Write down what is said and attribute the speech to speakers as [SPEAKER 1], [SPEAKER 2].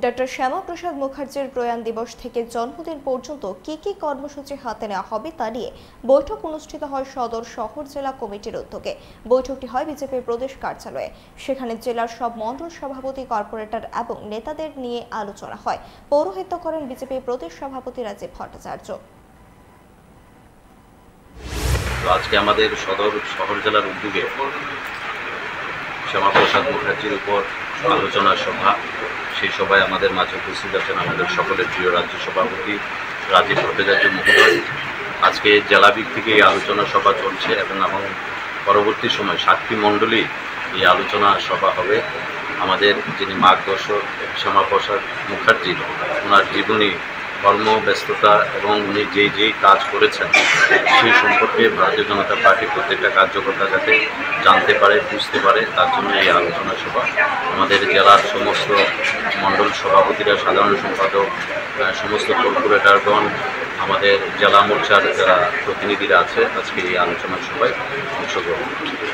[SPEAKER 1] Doctor Shyamaprasad মুখার্জির প্রয়াণ দিবস থেকে জন্মদিন পর্যন্ত কি কি কর্মসূচি হাতে নেওয়া হবে তা নিয়ে বৈঠক অনুষ্ঠিত হয় সদর শহর জেলা কমিটির উদ্যোগে। বৈঠকটি হয় বিজেপির প্রদেশ কার্যালয়ে। সেখানে জেলার সব মণ্ডল সভাপতি, কর্পোরেটর এবং নেতাদের নিয়ে আলোচনা হয়। পৌরোহিত্য করেন বিজেপির প্রদেশ সভাপতি রাজীব ভট্টাচার্য।
[SPEAKER 2] আজকে আমাদের সদর শহর জেলার উদ্যোগে শ্যামাপ্রসাদ মুখার্জির উপর আলোচনা সভা, সেই সভায় আমাদের মাঝে উপস্থিত আছেন আমাদের সকলের প্রিয় রাজ্য সভাপতি রাজীব ভট্টাচার্য মহোদয়। আজকে জেলাভিত্তিক থেকে এই আলোচনা সভা চলছে এবং পরবর্তী সময় 7টি মণ্ডলী এই আলোচনা সভা হবে। আমাদের যিনি মার্গদর্শক শ্যামাপ্রসাদ মুখার্জি, ওনার জীবনী, কর্মব্যস্ততা এবং উনি যেই কাজ করেছেন সেই সম্পর্কে ভারতীয় জনতা পার্টির প্রত্যেকটা কার্যকর্তা যাতে জানতে পারে, বুঝতে পারে, তার জন্য এই আলোচনা সভা। আমাদের জেলার সমস্ত মণ্ডল সভাপতিরা, সাধারণ সম্পাদক, সমস্ত কর্পোরেটরগণ, আমাদের জেলা মোর্চার যারা প্রতিনিধিরা আছে আজকে এই আলোচনা সভায় অংশগ্রহণ করছে।